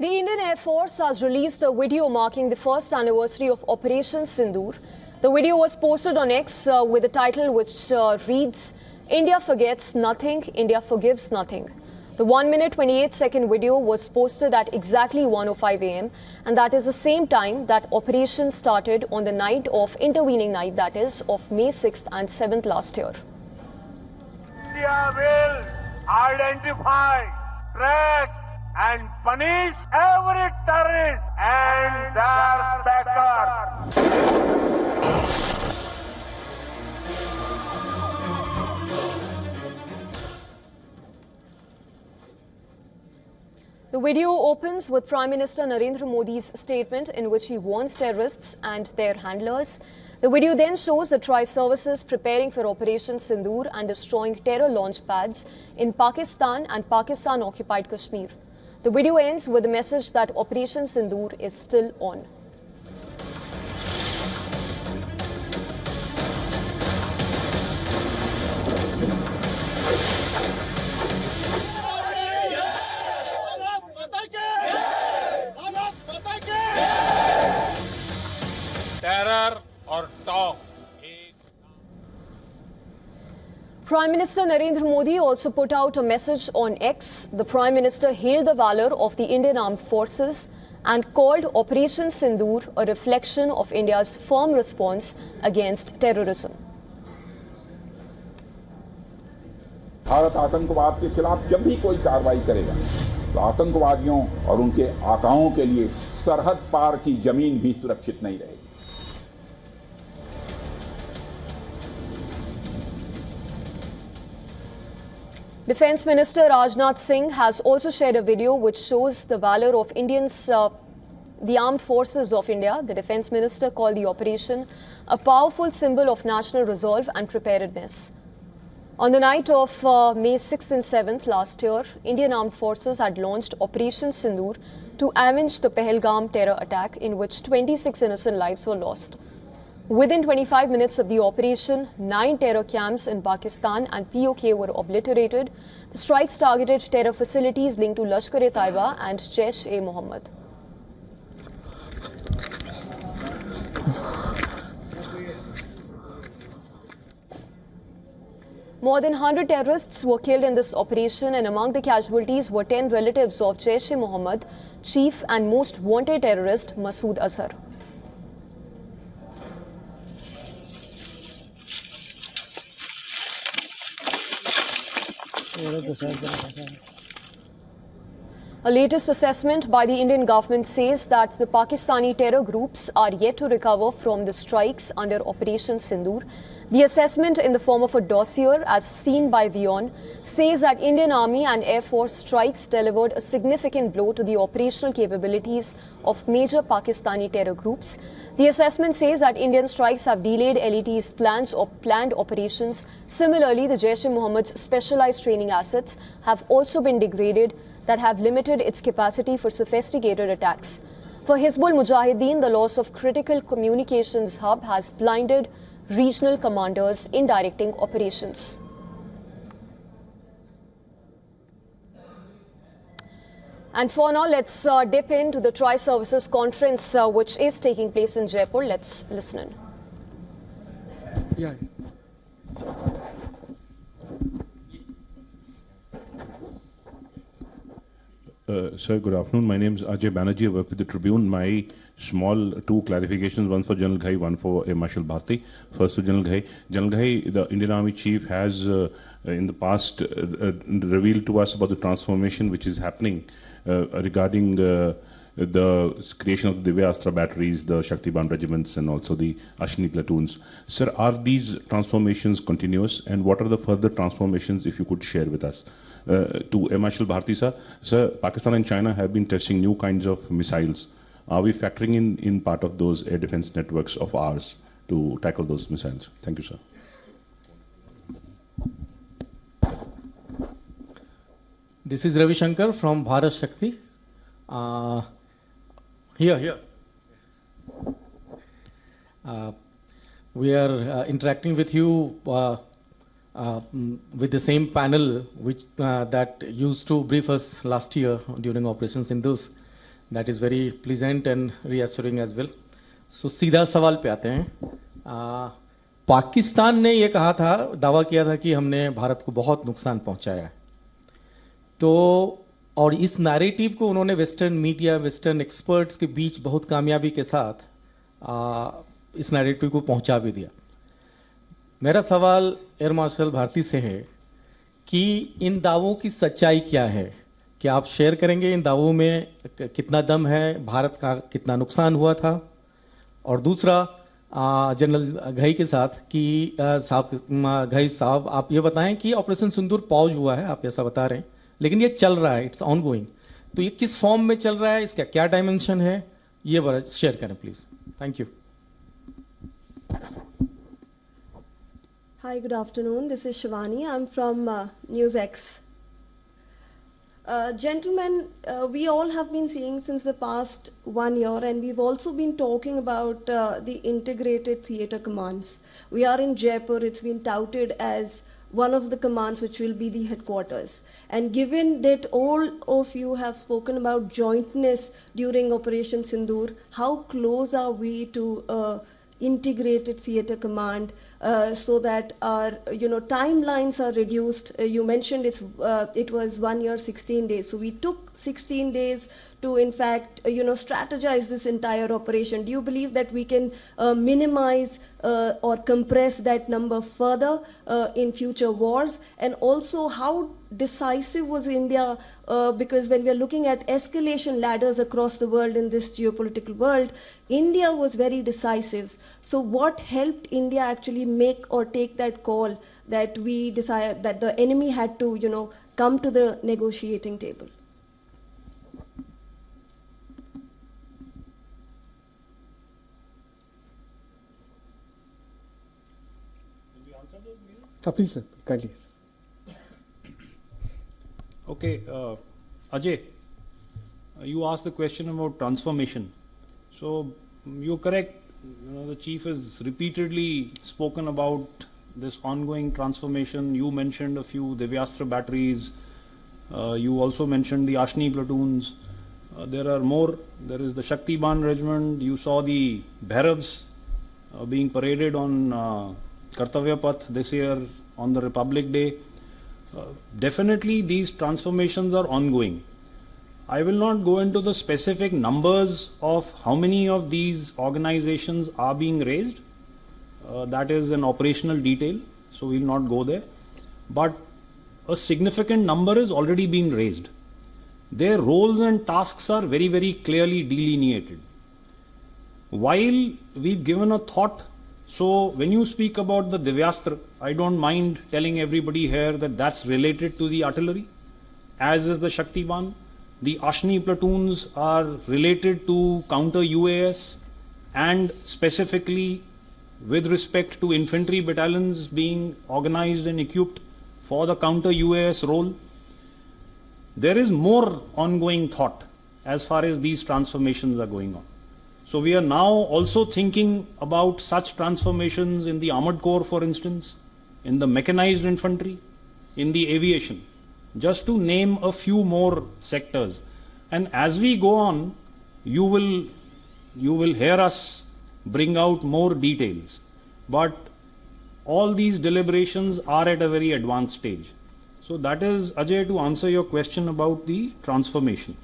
The Indian Air Force has released a video marking the first anniversary of Operation Sindoor. The video was posted on X with a title which reads, "India forgets nothing, India forgives nothing." The 1-minute 28-second video was posted at exactly 1:05 a.m. and that is the same time that operation started on the night of intervening night, that is of May 6th and 7th last year. India will identify, track and punish every terrorist and their backers. The video opens with Prime Minister Narendra Modi's statement in which he warns terrorists and their handlers. The video then shows the tri-services preparing for Operation Sindoor and destroying terror launch pads in Pakistan and Pakistan-occupied Kashmir. The video ends with the message that Operation Sindoor is still on. Terror or talk. Prime Minister Narendra Modi also put out a message on X. The Prime Minister hailed the valor of the Indian Armed Forces and called Operation Sindoor a reflection of India's firm response against terrorism. Bharat आतंकवाद के खिलाफ जब भी कोई कार्रवाई करेगा तो आतंकवादियों और उनके आकाओं के लिए सरहद पार की जमीन भी सुरक्षित नहीं रहेगी. Defence Minister Rajnath Singh has also shared a video which shows the valor of the armed forces of India. The Defence Minister called the operation a powerful symbol of national resolve and preparedness. On the night of May 6th and 7th last year, Indian Armed Forces had launched Operation Sindoor to avenge the Pahalgam terror attack in which 26 innocent lives were lost. Within 25 minutes of the operation, 9 terror camps in Pakistan and POK were obliterated. The strikes targeted terror facilities linked to Lashkar-e-Taiba and Jaish-e-Mohammed. More than 100 terrorists were killed in this operation, and among the casualties were 10 relatives of Jaish-e-Mohammed, chief and most wanted terrorist Masood Azhar. A latest assessment by the Indian government says that the Pakistani terror groups are yet to recover from the strikes under Operation Sindoor. The assessment, in the form of a dossier as seen by WION, says that Indian Army and Air Force strikes delivered a significant blow to the operational capabilities of major Pakistani terror groups. The assessment says that Indian strikes have delayed LET's planned operations. Similarly, the Jaish-e-Mohammed's specialized training assets have also been degraded that have limited its capacity for sophisticated attacks. For Hizbul Mujahideen, the loss of critical communications hub has blinded regional commanders in directing operations. And for now, let's dip into the Tri-Services Conference which is taking place in Jaipur. Let's listen in. Yeah. Sir, good afternoon. My name is Ajay Banerjee. I work with the Tribune. My small 2 clarifications, one for General Ghai, one for Air Marshal Bharti. First to General Ghai. General Ghai, the Indian Army Chief has in the past revealed to us about the transformation which is happening regarding the creation of the Divya Astra batteries, the Shaktiban regiments and also the Ashni platoons. Sir, are these transformations continuous, and what are the further transformations if you could share with us? To Air Marshal Bharti sir, Pakistan and China have been testing new kinds of missiles. Are we factoring in part of those air defense networks of ours to tackle those missiles? Thank you, sir. This is Ravi Shankar from Bharat Shakti. Here. We are interacting with you with the same panel which that used to brief us last year during Operation Sindoor. That is very pleasant and reassuring as well. So सीधा सवाल पे आते हैं. पाकिस्तान ने ये कहा था, दावा किया था कि हमने भारत को बहुत नुकसान पहुंचाया है. तो और इस नैरेटिव को उन्होंने वेस्टर्न मीडिया, वेस्टर्न एक्सपर्ट्स के बीच बहुत कामयाबी के साथ इस नैरेटिव को पहुंचा भी दिया. मेरा सवाल एयर मार्शल भारती से है कि इन दावों की सच्चाई क्या है. क्या आप शेयर करेंगे इन दावों में कितना दम है, भारत का कितना नुकसान हुआ था? और दूसरा जनरल घई के साथ कि घई साहब आप ये बताएं कि ऑपरेशन सिंदूर पॉज हुआ है, आप ऐसा बता रहे हैं, लेकिन ये चल रहा है, इट्स ऑन गोइंग. तो ये किस फॉर्म में चल रहा है, इसका क्या डायमेंशन है, ये बड़ा शेयर करें please. Thank you. Hi, good afternoon. This is Shivani. I'm from NewsX. Gentlemen, we all have been seeing since the past 1 year, and we've also been talking about the integrated theatre commands. We are in Jaipur. It's been touted as one of the commands which will be the headquarters. And given that all of you have spoken about jointness during Operation Sindoor, how close are we to integrated theatre command so that our timelines are reduced? You mentioned it was 1 year 16 days, so we took 16 days to in fact strategize this entire operation. Do you believe that we can minimize or compress that number further in future wars? And also, how decisive was India, because when we are looking at escalation ladders across the world in this geopolitical world, India was very decisive. So what helped India actually make or take that call that we decided that the enemy had to come to the negotiating table? Please, sir, kindly. Okay, Ajay, you asked the question about transformation. So you're correct. The chief has repeatedly spoken about this ongoing transformation. You mentioned a few Divyastra batteries. You also mentioned the Ashni platoons. There are more. There is the Shaktiban regiment. You saw the Bhairavs being paraded on Kartavya Path this year on the Republic Day. Definitely these transformations are ongoing. I will not go into the specific numbers of how many of these organizations are being raised. That is an operational detail, so we will not go there. But a significant number is already being raised. Their roles and tasks are very, very clearly delineated. While we've given a thought, so when you speak about the Divyastra, I don't mind telling everybody here that that's related to the artillery, as is the Shaktiban. The Ashni platoons are related to counter UAS and specifically with respect to infantry battalions being organized and equipped for the counter UAS role. There is more ongoing thought as far as these transformations are going on. So we are now also thinking about such transformations in the armored corps, for instance, in the mechanized infantry, in the aviation, just to name a few more sectors. And as we go on, you will hear us bring out more details. But all these deliberations are at a very advanced stage. So that is, Ajay, to answer your question about the transformation.